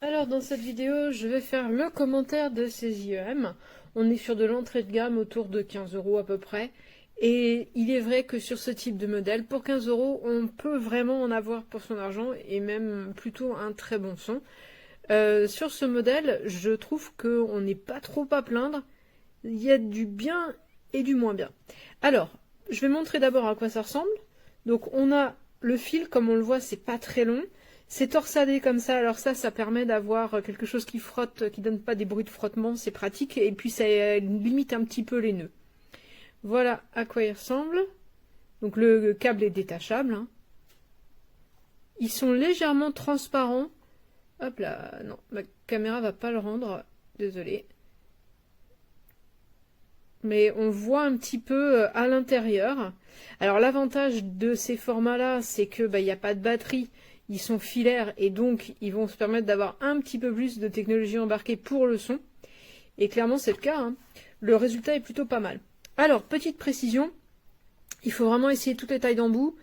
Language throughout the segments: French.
Alors dans cette vidéo, je vais faire le commentaire de ces IEM. On est sur de l'entrée de gamme autour de 15 € à peu près. Et il est vrai que sur ce type de modèle, pour 15 €, on peut vraiment en avoir pour son argent et même plutôt un très bon son. Sur ce modèle, je trouve qu'on n'est pas trop à plaindre. Il y a du bien et du moins bien. Alors, je vais montrer d'abord à quoi ça ressemble. Donc on a le fil, comme on le voit, c'est pas très long. C'est torsadé comme ça, alors ça permet d'avoir quelque chose qui frotte, qui donne pas des bruits de frottement, c'est pratique, et puis ça limite un petit peu les nœuds. Voilà à quoi il ressemble. Donc le câble est détachable, hein. Ils sont légèrement transparents. Hop là, non, ma caméra va pas le rendre, désolé. Mais on voit un petit peu à l'intérieur. Alors l'avantage de ces formats-là, c'est que il n'y a pas de batterie, ils sont filaires et donc ils vont se permettre d'avoir un petit peu plus de technologie embarquée pour le son. Et clairement c'est le cas, hein. Le résultat est plutôt pas mal. Alors petite précision, il faut vraiment essayer toutes les tailles d'embout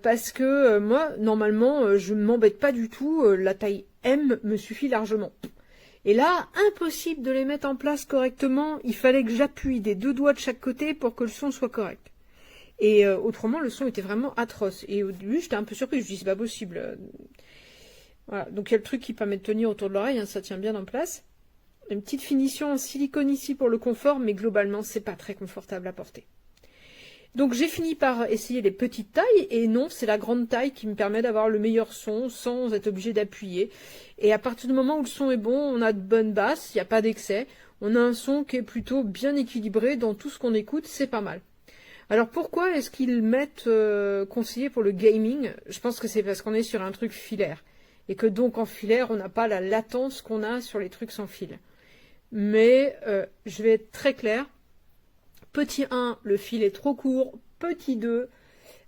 parce que moi normalement je ne m'embête pas du tout, la taille M me suffit largement. Et là, impossible de les mettre en place correctement, il fallait que j'appuie des deux doigts de chaque côté pour que le son soit correct. Et autrement, le son était vraiment atroce. Et au début, j'étais un peu surprise, je me dis, c'est pas possible. Voilà, donc il y a le truc qui permet de tenir autour de l'oreille, hein, ça tient bien en place. Une petite finition en silicone ici pour le confort, mais globalement, c'est pas très confortable à porter. Donc j'ai fini par essayer les petites tailles, et non, c'est la grande taille qui me permet d'avoir le meilleur son sans être obligé d'appuyer. Et à partir du moment où le son est bon, on a de bonnes basses, il n'y a pas d'excès, on a un son qui est plutôt bien équilibré dans tout ce qu'on écoute, c'est pas mal. Alors pourquoi est-ce qu'ils mettent conseillé pour le gaming? Je pense que c'est parce qu'on est sur un truc filaire. Et que donc en filaire, on n'a pas la latence qu'on a sur les trucs sans fil. Mais je vais être très claire. Petit 1, le fil est trop court. Petit 2,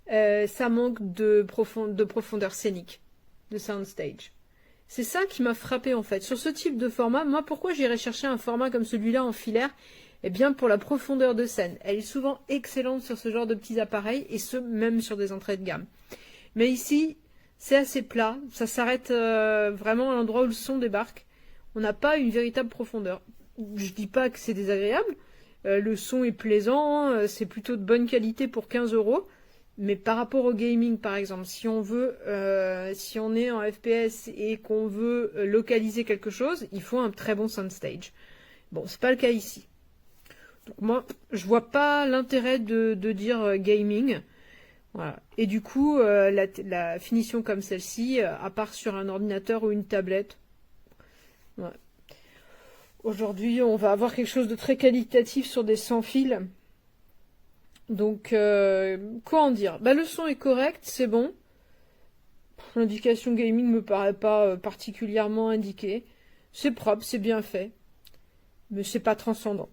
ça manque de profondeur scénique, de soundstage. C'est ça qui m'a frappé en fait. Sur ce type de format, moi pourquoi j'irais chercher un format comme celui-là en filaire? Eh bien pour la profondeur de scène. Elle est souvent excellente sur ce genre de petits appareils, et ce même sur des entrées de gamme. Mais ici, c'est assez plat, ça s'arrête vraiment à l'endroit où le son débarque. On n'a pas une véritable profondeur. Je dis pas que c'est désagréable, le son est plaisant, c'est plutôt de bonne qualité pour 15 €. Mais par rapport au gaming, par exemple, si on est en FPS et qu'on veut localiser quelque chose, il faut un très bon soundstage. Bon, c'est pas le cas ici. Donc moi, je vois pas l'intérêt de dire gaming. Voilà. Et du coup, la finition comme celle-ci, à part sur un ordinateur ou une tablette, ouais. Aujourd'hui, on va avoir quelque chose de très qualitatif sur des sans fils. Donc, quoi en dire? Le son est correct, c'est bon. L'indication gaming me paraît pas particulièrement indiquée. C'est propre, c'est bien fait. Mais c'est pas transcendant.